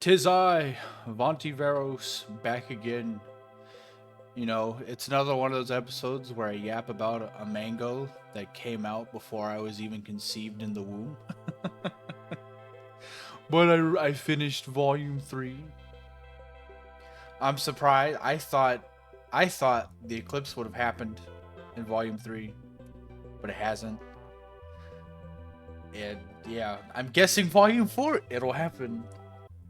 'Tis I, Vanti back again. You know, it's another one of those episodes where I yap about a mango that came out before I was even conceived in the womb. But I finished volume 3. I'm surprised. I thought the eclipse would have happened in volume 3, but it hasn't. And yeah, I'm guessing volume 4 it'll happen.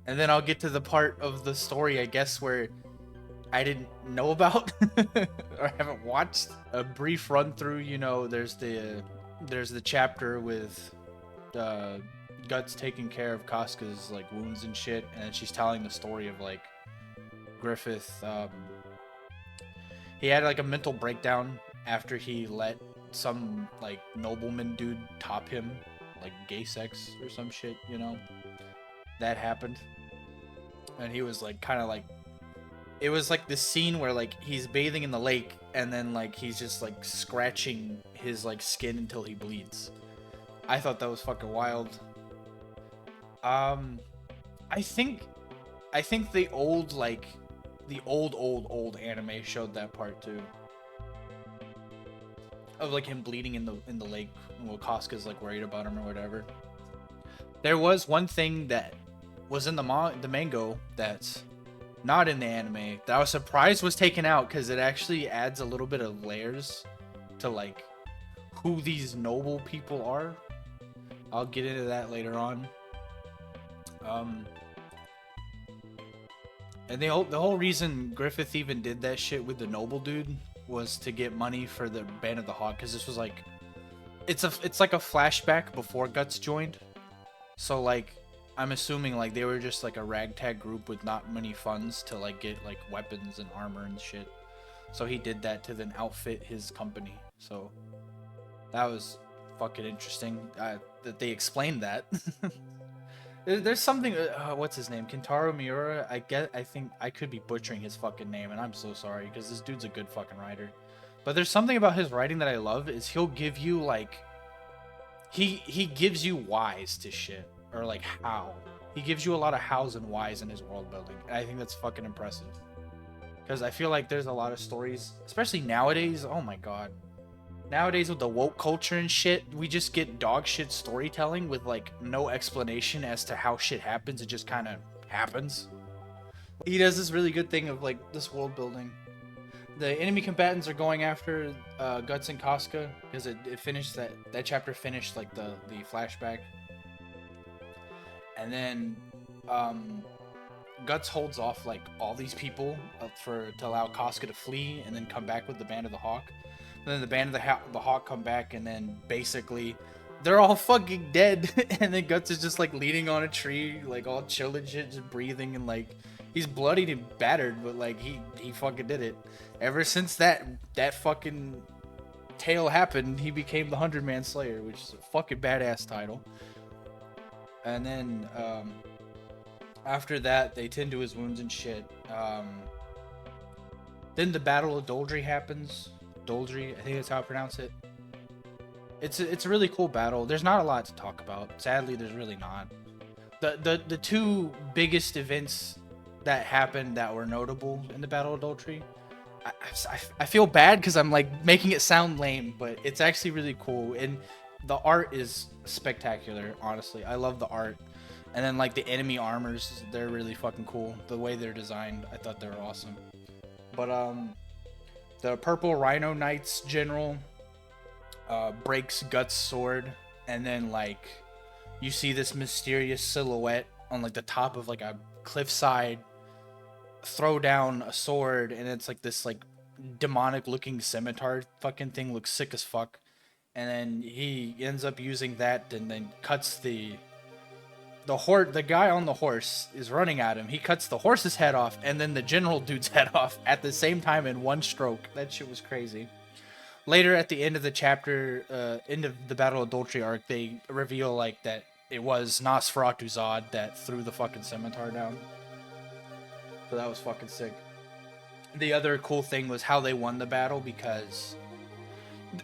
And then I'll get to the part of the story, I guess, where I didn't know about or haven't watched. A brief run through, you know, there's the chapter with Guts taking care of Casca's like wounds and shit, and then she's telling the story of like Griffith. He had like a mental breakdown after he let some like nobleman dude top him, like gay sex or some shit, you know. That happened. And he was like kind of like, it was like this scene where like he's bathing in the lake and then like he's just like scratching his like skin until he bleeds. I thought that was fucking wild. I think the old like the old anime showed that part too. Of like him bleeding in the lake while Casca's like worried about him or whatever. There was one thing that was in the mango that's not in the anime that I was surprised was taken out because it actually adds a little bit of layers to like who these noble people are. I'll get into that later on. And the whole reason Griffith even did that shit with the noble dude was to get money for the Band of the Hawk, because this was like it's like a flashback before Guts joined. So like I'm assuming like they were just like a ragtag group with not many funds to like get like weapons and armor and shit. So he did that to then outfit his company. So that was fucking interesting that they explained that. There's something. What's his name? Kentaro Miura. I think I could be butchering his fucking name, and I'm so sorry because this dude's a good fucking writer. But there's something about his writing that I love. Is he'll give you like he gives you whys to shit, or like how. He gives you a lot of hows and whys in his world building, and I think that's fucking impressive. Because I feel like there's a lot of stories, especially nowadays. Oh my god. Nowadays with the woke culture and shit, we just get dog shit storytelling with like no explanation as to how shit happens. It just kind of happens. He does this really good thing of like this world building. The enemy combatants are going after Guts and Casca because it finished that chapter finished like the flashback. And then Guts holds off like all these people to allow Casca to flee and then come back with the Band of the Hawk. And then the Band of the Hawk come back, and then basically they're all fucking dead. And then Guts is just like leaning on a tree, like all chill and shit, just breathing, and like he's bloodied and battered, but like he fucking did it. Ever since that fucking tale happened, he became the 100-Man Slayer, which is a fucking badass title. And then after that, they tend to his wounds and shit. Then the Battle of Doldrey happens. Doldrey, I think that's how I pronounce it. It's a really cool battle. There's not a lot to talk about. Sadly, there's really not. The two biggest events that happened that were notable in the Battle of Doldrey. I feel bad because I'm like making it sound lame, but it's actually really cool, and the art is spectacular. Honestly, I love the art. And then like the enemy armors, they're really fucking cool. The way they're designed, I thought they were awesome. But the Purple Rhino Knights general breaks Guts' sword, and then like you see this mysterious silhouette on like the top of like a cliffside throw down a sword, and it's like this like demonic looking scimitar fucking thing, looks sick as fuck. And then he ends up using that and then cuts the guy on the horse is running at him. He cuts the horse's head off and then the general dude's head off at the same time in one stroke. That shit was crazy. Later at the end of the chapter, end of the Battle of Doldrey arc, they reveal like that it was Nosferatu Zod that threw the fucking scimitar down. So that was fucking sick. The other cool thing was how they won the battle, because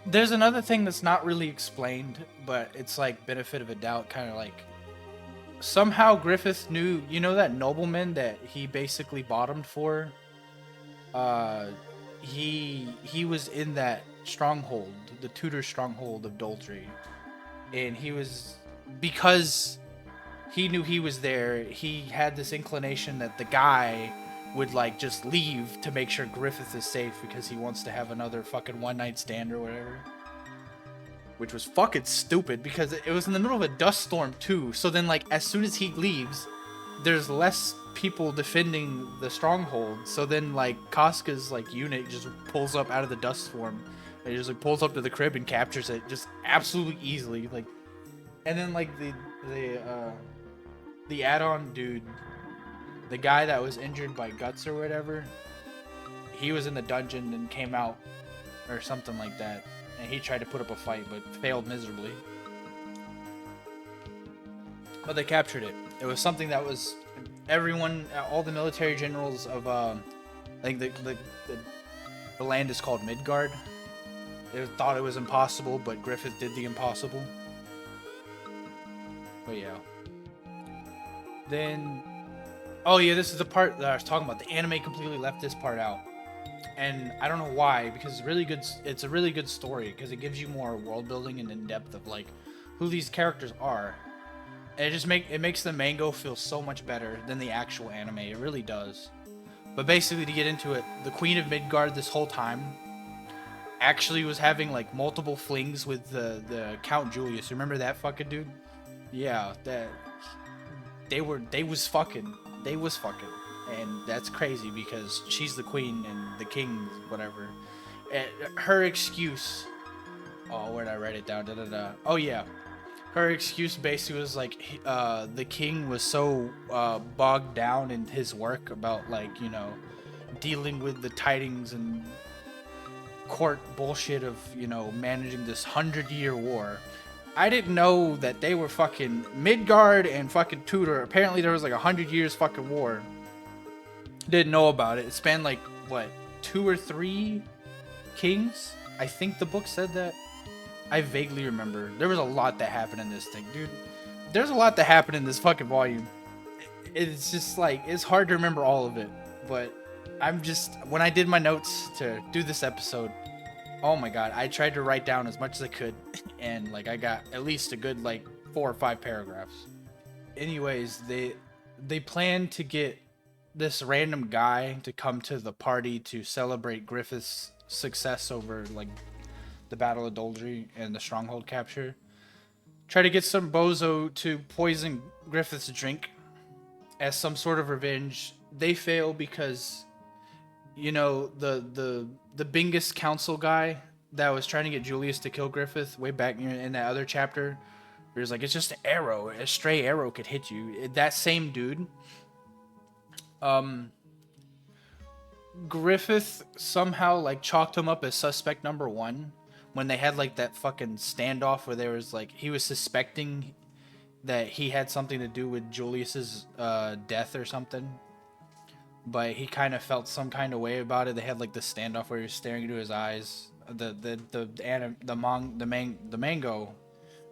there's another thing that's not really explained, but it's like benefit of a doubt, kind of like somehow Griffith knew, that nobleman that he basically bottomed for. Uh, he was in that stronghold, the Tudor stronghold of Doldrey, and he was, because he knew he was there. He had this inclination that the guy would like just leave to make sure Griffith is safe because he wants to have another fucking one night stand or whatever. Which was fucking stupid because it was in the middle of a dust storm too. So then like as soon as he leaves, there's less people defending the stronghold. So then like Casca's like unit just pulls up out of the dust storm. And he just like pulls up to the crib and captures it just absolutely easily. Like, and then like the add-on dude, the guy that was injured by guts or whatever, he was in the dungeon and came out or something like that. And he tried to put up a fight, but failed miserably. But they captured it. It was something that was everyone, all the military generals of, I think the land is called Midgard. They thought it was impossible, but Griffith did the impossible. But yeah. Then, oh yeah, this is the part that I was talking about. The anime completely left this part out. And I don't know why, because it's really good. It's a really good story because it gives you more world building and in depth of like who these characters are. And it makes the manga feel so much better than the actual anime. It really does. But basically, to get into it, the Queen of Midgard this whole time actually was having like multiple flings with the Count Julius. Remember that fucking dude? Yeah, they was fucking. And that's crazy because she's the queen and the king, whatever. And her excuse... Oh, where did I write it down? Oh, yeah. Her excuse basically was like, the king was so bogged down in his work about, like, dealing with the tidings and court bullshit of, managing this 100-year war. I didn't know that they were fucking Midgard and fucking Tudor. Apparently there was like 100 years fucking war. Didn't know about it. It spanned like what, 2 or 3 kings? I think the book said that. I vaguely remember. There was a lot that happened in this thing, dude. There's a lot that happened in this fucking volume. It's just like, it's hard to remember all of it. But when I did my notes to do this episode, oh my god, I tried to write down as much as I could. And like I got at least a good like 4 or 5 paragraphs. Anyways, they planned to get this random guy to come to the party to celebrate Griffith's success over like the Battle of Doldrey and the stronghold capture. Try to get some bozo to poison Griffith's drink as some sort of revenge. They fail because the Bingus council guy that was trying to get Julius to kill Griffith way back in that other chapter, where it's like, it's just an arrow, a stray arrow could hit you. That same dude. Griffith somehow like chalked him up as suspect number 1 when they had like that fucking standoff where there was like, he was suspecting that he had something to do with Julius's death or something, but he kind of felt some kind of way about it. They had like the standoff where he was staring into his eyes. The mango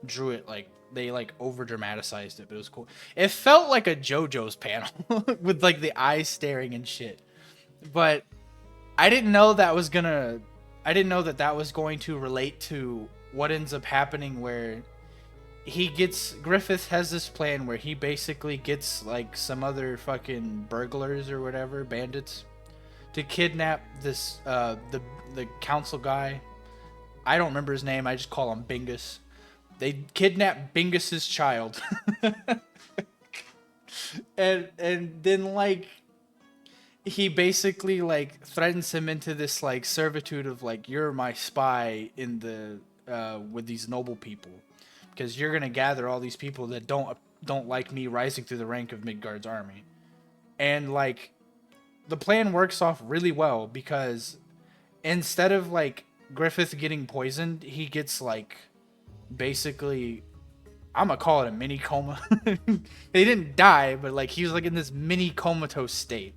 drew it like, they like over dramatized it, but it was cool. It felt like a JoJo's panel with like the eyes staring and shit. But I didn't know that was going to relate to what ends up happening, where Griffith has this plan where he basically gets like some other fucking burglars or whatever, bandits, to kidnap this the council guy. I don't remember his name, I just call him Bingus. They kidnap Bingus's child. and then like he basically like threatens him into this like servitude of like, you're my spy in the with these noble people, because you're gonna gather all these people that don't like me rising through the rank of Midgard's army. And like the plan works off really well, because instead of like Griffith getting poisoned, he gets like, basically, I'm gonna call it a mini coma. He didn't die, but like he was like in this mini comatose state.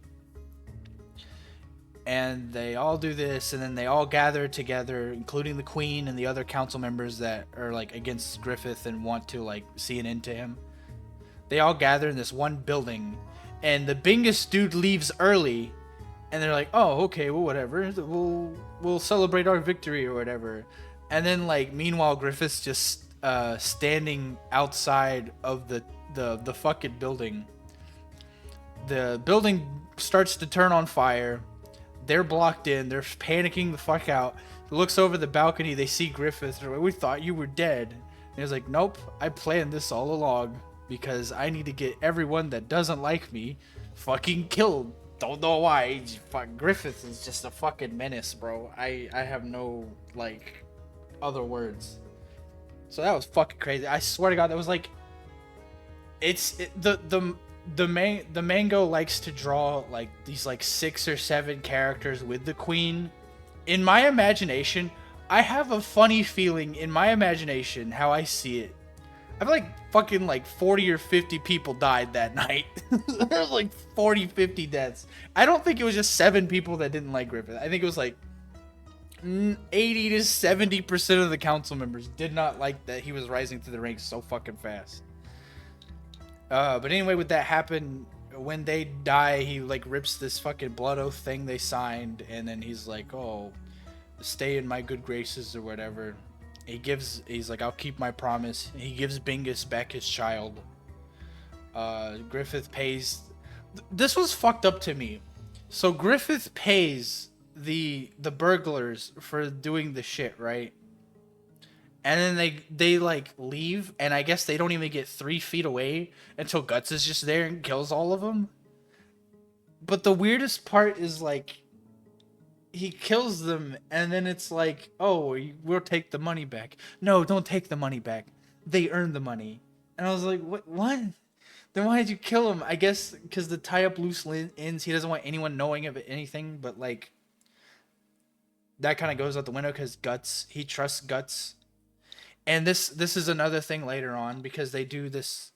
And they all do this, and then they all gather together, including the queen and the other council members that are like against Griffith and want to like see an end to him. They all gather in this one building, and the biggest dude leaves early, and they're like, "Oh, okay, well, whatever. We'll celebrate our victory or whatever." And then like, meanwhile, Griffith's just standing outside of the fucking building. The building starts to turn on fire. They're blocked in. They're panicking the fuck out. He looks over the balcony. They see Griffith. They're like, "We thought you were dead." And he's like, "Nope, I planned this all along because I need to get everyone that doesn't like me fucking killed." Don't know why. Griffith is just a fucking menace, bro. I have no like other words. So that was fucking crazy. I swear to God, that was like, the mango likes to draw like these like 6 or 7 characters with the queen. In my imagination, I have a funny feeling in my imagination how I see it. I feel like fucking like 40 or 50 people died that night. There was like 40, 50 deaths. I don't think it was just 7 people that didn't like Griffith. I think it was like 80 to 70% of the council members did not like that he was rising through the ranks so fucking fast. But anyway, with that happen, when they die, he like rips this fucking blood oath thing they signed, and then he's like, "Oh, stay in my good graces" or whatever. He's like, "I'll keep my promise." He gives Bingus back his child. Griffith pays. This was fucked up to me. So Griffith pays the burglars for doing the shit, right? And then they like leave, and I guess they don't even get 3 feet away until Guts is just there and kills all of them. But the weirdest part is like, he kills them, and then it's like, "Oh, we'll take the money back." No, don't take the money back. They earned the money. And I was like, what? Then why did you kill him? I guess because the tie up loose ends, he doesn't want anyone knowing of anything, but like, that kind of goes out the window because he trusts Guts. And this is another thing later on, because they do this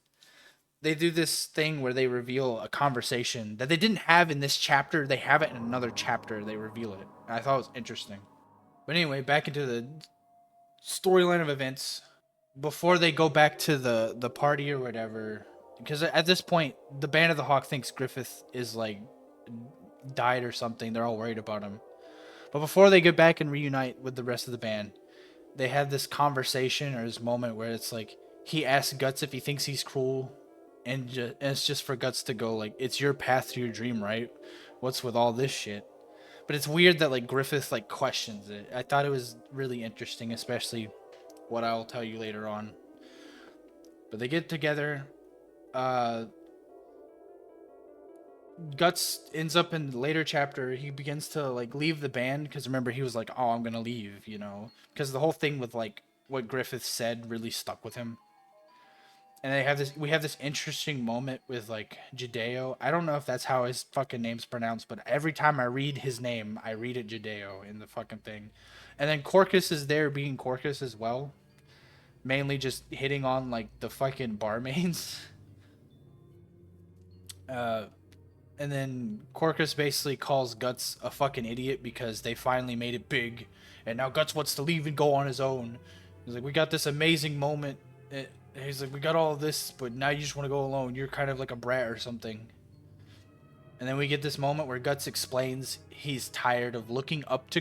thing where they reveal a conversation that they didn't have in this chapter. They have it in another chapter. They reveal it. I thought it was interesting. But anyway, back into the storyline of events. Before they go back to the party or whatever, because at this point, the Band of the Hawk thinks Griffith is like died or something. They're all worried about him. But before they get back and reunite with the rest of the band, they have this conversation or this moment where it's like, he asks Guts if he thinks he's cruel, and it's just for Guts to go like, "It's your path to your dream, right? What's with all this shit?" But it's weird that like Griffith like questions it. I thought it was really interesting, especially what I'll tell you later on. But they get together. Guts ends up in the later chapter. He begins to like leave the band because remember, he was like, "Oh, I'm gonna leave," because the whole thing with like what Griffith said really stuck with him. And we have this interesting moment with like Judeo. I don't know if that's how his fucking name's pronounced, but every time I read his name, I read it Judeo in the fucking thing. And then Corcus is there being Corcus as well, mainly just hitting on like the fucking barmaids. And then Corcus basically calls Guts a fucking idiot because they finally made it big, and now Guts wants to leave and go on his own. He's like, "We got this amazing moment." He's like, "We got all of this, but now you just want to go alone. You're kind of like a brat or something." And then we get this moment where Guts explains he's tired of looking up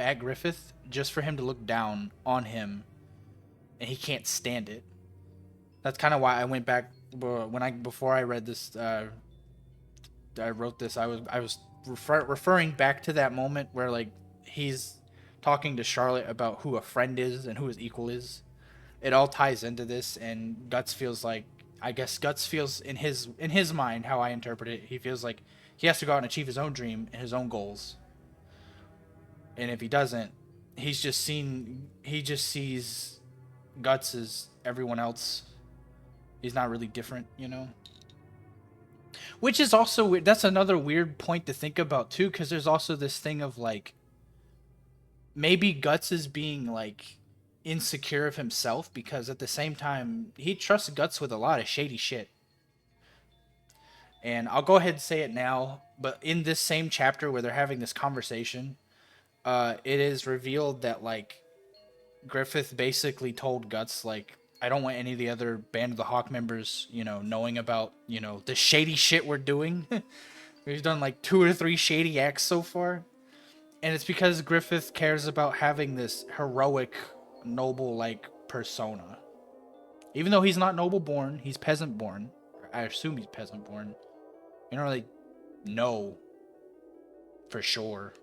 at Griffith just for him to look down on him, and he can't stand it. That's kind of why I went back before I read this. I wrote this. I was referring back to that moment where like he's talking to Charlotte about who a friend is and who his equal is. It all ties into this, and Guts feels like, I guess Guts feels in his mind, how I interpret it, he feels like he has to go out and achieve his own dream and his own goals. And if he doesn't, he just sees Guts as everyone else. He's not really different, Which is also weird. That's another weird point to think about too, because there's also this thing of like, maybe Guts is being like insecure of himself, because at the same time he trusts Guts with a lot of shady shit. And I'll go ahead and say it now, but in this same chapter where they're having this conversation, it is revealed that like Griffith basically told Guts like, I don't want any of the other Band of the Hawk members, you know, knowing about, you know, the shady shit we're doing. We've done like 2 or 3 shady acts so far. And it's because Griffith cares about having this heroic, noble, like, persona. Even though he's not noble born, he's peasant born. I assume he's peasant born. You don't really know for sure.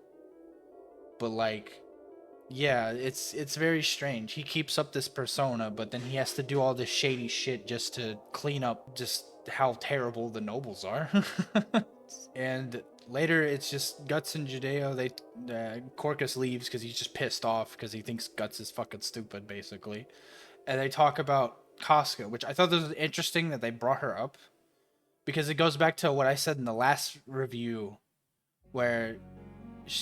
But like, yeah, it's very strange. He keeps up this persona, but then he has to do all this shady shit just to clean up just how terrible the nobles are. And later, it's just Guts and Judeo. Corcus leaves because he's just pissed off because he thinks Guts is fucking stupid, basically. And they talk about Casca, which I thought this was interesting that they brought her up because it goes back to what I said in the last review, where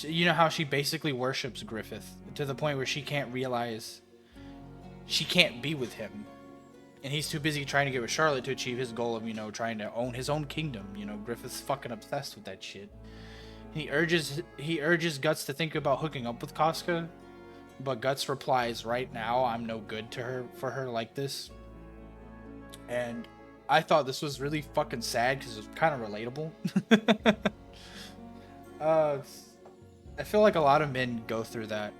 you know how she basically worships Griffith to the point where she can't realize she can't be with him. And he's too busy trying to get with Charlotte to achieve his goal of, you know, trying to own his own kingdom. You know, Griffith's fucking obsessed with that shit. He urges Guts to think about hooking up with Casca, but Guts replies, "Right now, I'm no good to her for her like this." And I thought this was really fucking sad because it was kind of relatable. I feel like a lot of men go through that.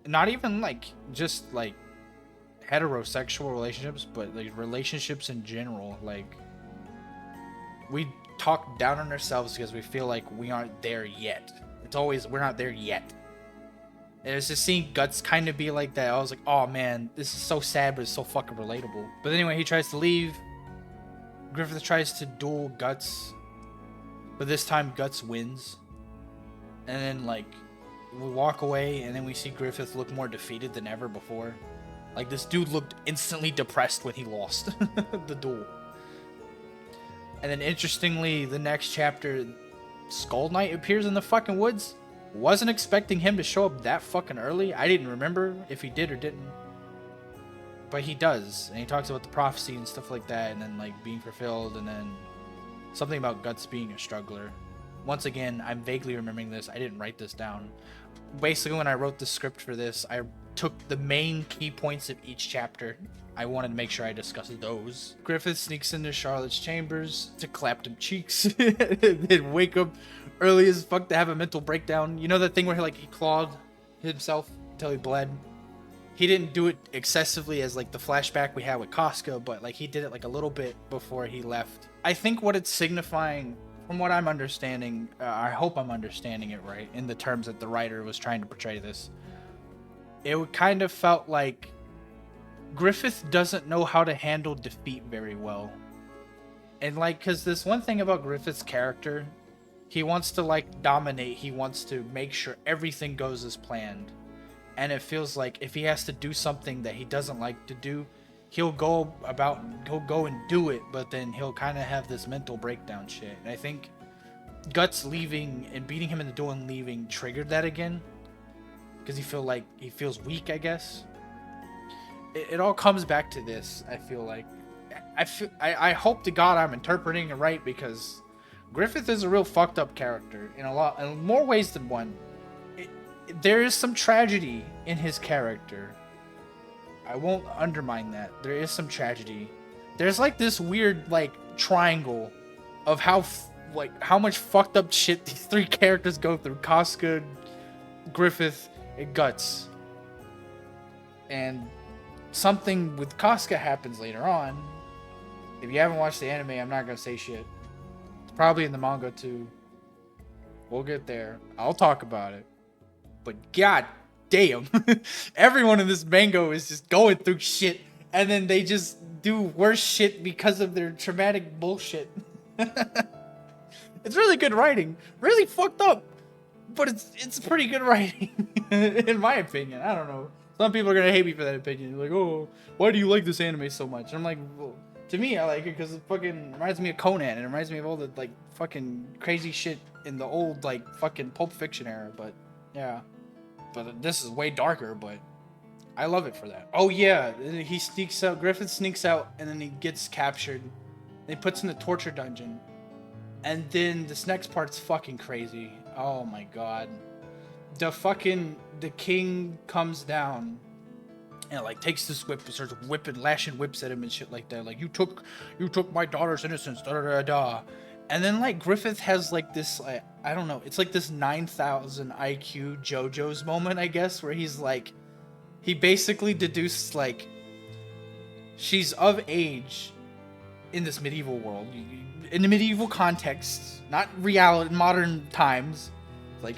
Not even like just like heterosexual relationships, but like relationships in general. Like, we talk down on ourselves because we feel like we aren't there yet. It's always, we're not there yet. And it's just seeing Guts kind of be like that. I was like, oh man, this is so sad, but it's so fucking relatable. But anyway, he tries to leave. Griffith tries to duel Guts, but this time Guts wins. And then like we walk away, and then we see Griffith look more defeated than ever before. Like, this dude looked instantly depressed when he lost the duel. And then interestingly, the next chapter, Skull Knight appears in the fucking woods. Wasn't expecting him to show up that fucking early. I didn't remember if he did or didn't. But he does. And he talks about the prophecy and stuff like that, and then like being fulfilled, and then something about Guts being a struggler. Once again, I'm vaguely remembering this. I didn't write this down. Basically, when I wrote the script for this, I took the main key points of each chapter. I wanted to make sure I discussed those. Griffith sneaks into Charlotte's chambers to clap them cheeks and wake up early as fuck to have a mental breakdown. You know that thing where he clawed himself until he bled? He didn't do it excessively as like the flashback we had with Casca, but like he did it like a little bit before he left. I think what it's signifying, from what I'm understanding, I hope I'm understanding it right in the terms that the writer was trying to portray this. It kind of felt like Griffith doesn't know how to handle defeat very well. And like, because this one thing about Griffith's character, he wants to like dominate, he wants to make sure everything goes as planned. And it feels like if he has to do something that he doesn't like to do, he'll go and do it, but then he'll kind of have this mental breakdown shit. And I think Guts leaving and beating him in the duel and leaving triggered that again. Because he feels weak, I guess. It all comes back to this, I feel like. I hope to God I'm interpreting it right, because Griffith is a real fucked up character in more ways than one. There is some tragedy in his character. I won't undermine that. There is some tragedy. There's like this weird like triangle of how much fucked up shit these 3 characters go through: Casca, Griffith, and Guts. And something with Casca happens later on. If you haven't watched the anime, I'm not gonna say shit. It's probably in the manga too. We'll get there. I'll talk about it. But god damn, everyone in this manga is just going through shit, and then they just do worse shit because of their traumatic bullshit. It's really good writing. Really fucked up, but it's pretty good writing, in my opinion. I don't know. Some people are gonna hate me for that opinion. Like, oh, why do you like this anime so much? And I'm like, well, to me, I like it because it fucking reminds me of Conan, and it reminds me of all the like fucking crazy shit in the old like fucking Pulp Fiction era. But yeah, but this is way darker. But I love it for that. Oh yeah, he sneaks out. Griffith sneaks out, and then he gets captured. He puts in the torture dungeon, and then this next part's fucking crazy. Oh my god. The king comes down, and like takes this whip and starts lashing whips at him and shit like that. Like, you took my daughter's innocence, da da da da. And then like Griffith has like this, like, I don't know, it's like this 9,000 IQ JoJo's moment, I guess, where he's like, he basically deduced like she's of age in this medieval world, in the medieval context, not reality, modern times. Like,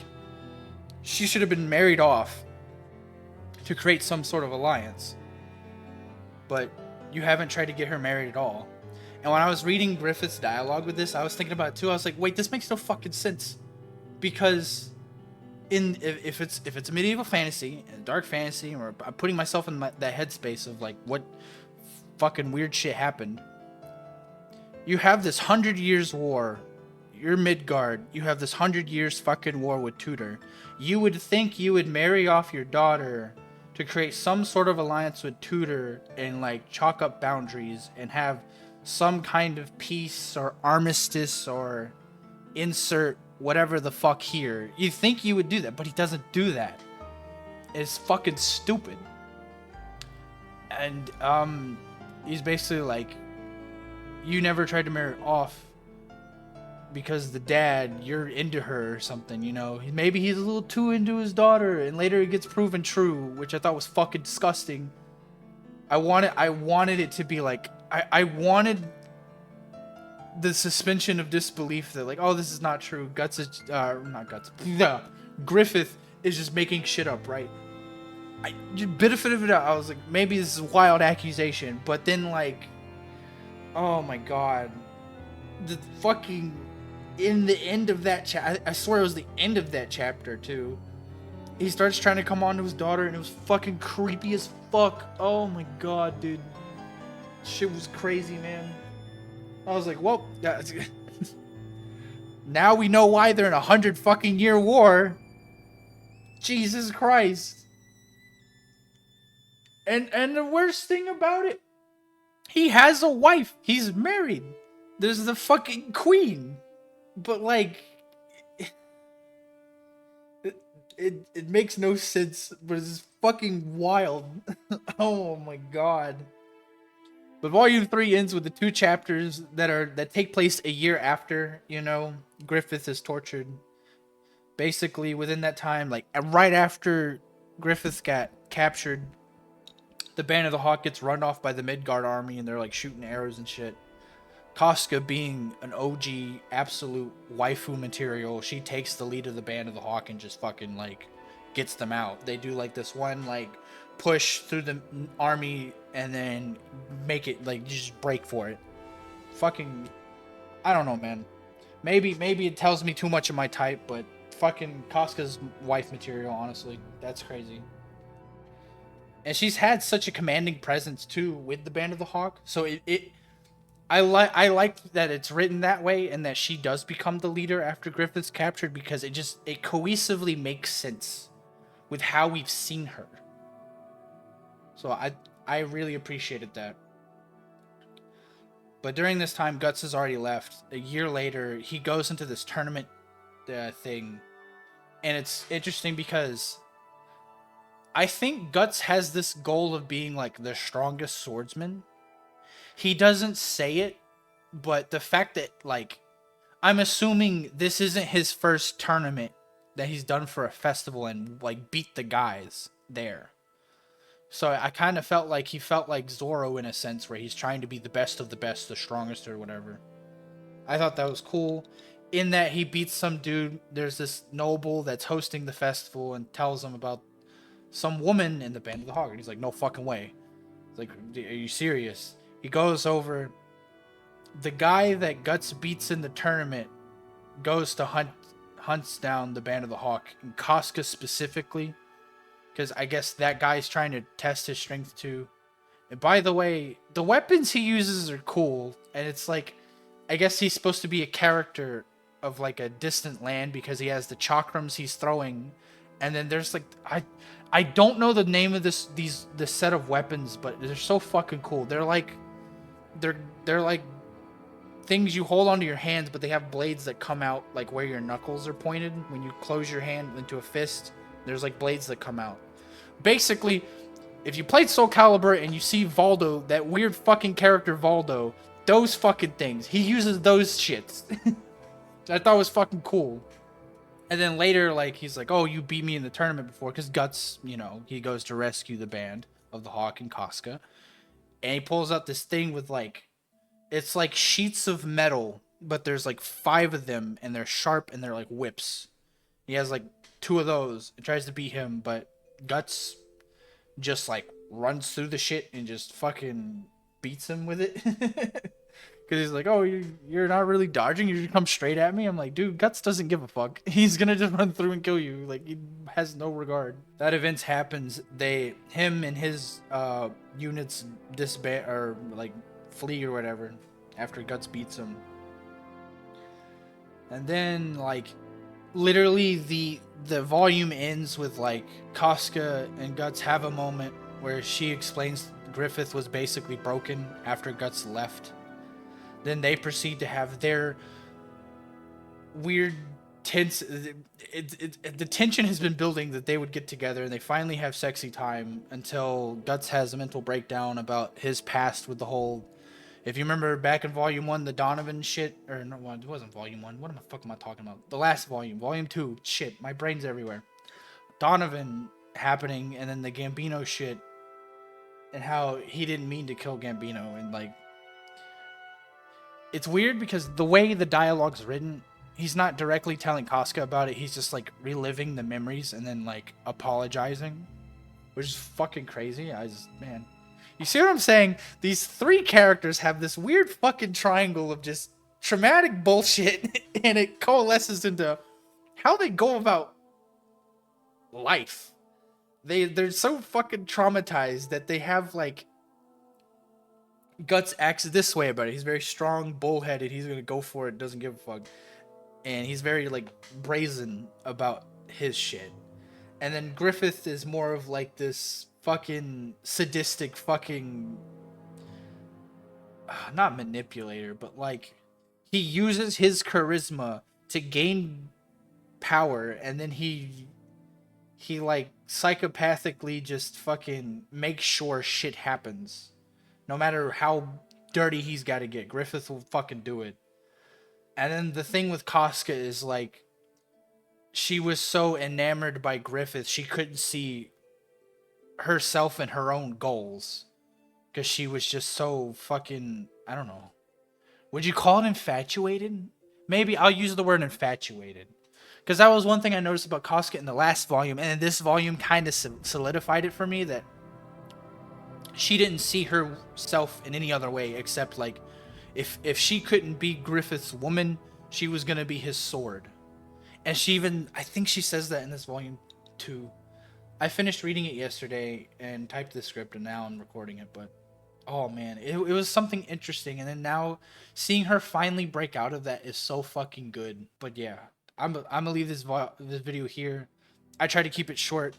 she should have been married off to create some sort of alliance, but you haven't tried to get her married at all. And when I was reading Griffith's dialogue with this, I was thinking about it too. I was like, wait, this makes no fucking sense, because if it's a medieval fantasy, a dark fantasy, or I'm putting myself in that headspace of like what fucking weird shit happened. You have this 100 years war. You're Midgard. You have this 100 years fucking war with Tudor. You would think you would marry off your daughter to create some sort of alliance with Tudor and like chalk up boundaries and have some kind of peace or armistice or insert whatever the fuck here. You think you would do that, but he doesn't do that. It's fucking stupid. And he's basically like, you never tried to marry her off because the dad, you're into her or something, you know. Maybe he's a little too into his daughter, and later it gets proven true, which I thought was fucking disgusting. I wanted it to be like, I wanted the suspension of disbelief that like, oh, this is not true. Griffith is just making shit up, right? Benefit of it, I was like, maybe this is a wild accusation, but then like, oh my god, the fucking in the end of that I swear it was the end of that chapter too. He starts trying to come on to his daughter, and it was fucking creepy as fuck. Oh my god, dude, shit was crazy, man. I was like, well, now we know why they're in 100 fucking year war. Jesus Christ. And the worst thing about it, he has a wife. He's married. There's the fucking queen. But like, it makes no sense, but it's fucking wild. Oh my god. But Volume 3 ends with the 2 chapters that take place a year after, you know, Griffith is tortured. Basically, within that time, like right after Griffith got captured, the Band of the Hawk gets run off by the Midgard army, and they're like shooting arrows and shit. Casca, being an OG absolute waifu material, she takes the lead of the Band of the Hawk and just fucking like gets them out. They do like this one like push through the army and then make it like just break for it. Fucking, I don't know, man. Maybe it tells me too much of my type, but fucking Casca's wife material, honestly, that's crazy. And she's had such a commanding presence too with the Band of the Hawk, so I like that it's written that way, and that she does become the leader after Griffith's captured, because it cohesively makes sense with how we've seen her. So I really appreciated that. But during this time, Guts has already left. A year later, he goes into this tournament thing, and it's interesting because I think Guts has this goal of being like the strongest swordsman. He doesn't say it, but the fact that like, I'm assuming this isn't his first tournament that he's done for a festival and like beat the guys there. So I kind of felt like he felt like Zoro in a sense, where he's trying to be the best of the best, the strongest or whatever. I thought that was cool. In that he beats some dude, there's this noble that's hosting the festival and tells him about some woman in the Band of the Hawk. And he's like, no fucking way. It's like, are you serious? He goes over. The guy that Guts beats in the tournament goes to hunts down the Band of the Hawk, and Casca specifically, because I guess that guy's trying to test his strength too. And by the way, the weapons he uses are cool, and it's like, I guess he's supposed to be a character of like a distant land because he has the chakrams he's throwing, and then there's like I don't know the name of this set of weapons, but they're so fucking cool. They're like things you hold onto your hands, but they have blades that come out like where your knuckles are pointed. When you close your hand into a fist, there's like blades that come out. Basically, If you played Soul Calibur and you see Valdo, that weird fucking character Valdo, those fucking things, he uses those shits. I thought was fucking cool. And then later, like, he's like, oh, you beat me in the tournament before, because Guts, you know, he goes to rescue the band of the Hawk and Casca. And he pulls out this thing with, like, it's like sheets of metal, but there's like 5 of them, and they're sharp, and they're like whips. He has like 2 of those and tries to beat him, but Guts just like runs through the shit and just fucking beats him with it. Because he's like, oh, you're not really dodging, you just come straight at me. I'm like, dude, Guts doesn't give a fuck. He's gonna just run through and kill you. Like, he has no regard. That event happens. Him and his units disband, or like flee or whatever, after Guts beats him. And then, like, literally the volume ends with, like, Casca and Guts have a moment where she explains Griffith was basically broken after Guts left. Then they proceed to have their weird tense... the tension has been building that they would get together, and they finally have sexy time until Guts has a mental breakdown about his past with the whole... If you remember back in Volume 1, the Donovan shit... Or, no, it wasn't Volume 1. What the fuck am I talking about? The last volume. Volume 2. Shit, my brain's everywhere. Donovan happening, and then the Gambino shit, and how he didn't mean to kill Gambino, and, like... It's weird because the way the dialogue's written, he's not directly telling Casca about it. He's just, like, reliving the memories and then, like, apologizing. Which is fucking crazy. Man... You see what I'm saying? These 3 characters have this weird fucking triangle of just traumatic bullshit, and it coalesces into how they go about life. They're so fucking traumatized that they have, like, Guts acts this way about it. He's very strong, bullheaded. He's gonna go for it, doesn't give a fuck. And he's very, like, brazen about his shit. And then Griffith is more of, like, this fucking sadistic fucking... not manipulator, but, like, he uses his charisma to gain power, and then he like, psychopathically just fucking makes sure shit happens. No matter how dirty he's got to get, Griffith will fucking do it. And then the thing with Casca is, like, she was so enamored by Griffith, she couldn't see herself and her own goals. Because she was just so fucking, I don't know. Would you call it infatuated? Maybe I'll use the word infatuated. Because that was one thing I noticed about Casca in the last volume. And this volume kind of solidified it for me, that she didn't see herself in any other way except, like, if she couldn't be Griffith's woman, she was going to be his sword. And she even, I think she says that in this volume too. I finished reading it yesterday and typed the script, and now I'm recording it, but oh man, it was something interesting. And then now seeing her finally break out of that is so fucking good. But yeah, I'm gonna leave this video here. I tried to keep it short.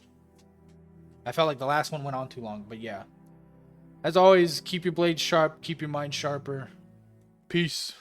I felt like the last one went on too long, but yeah. As always, keep your blades sharp, keep your mind sharper. Peace.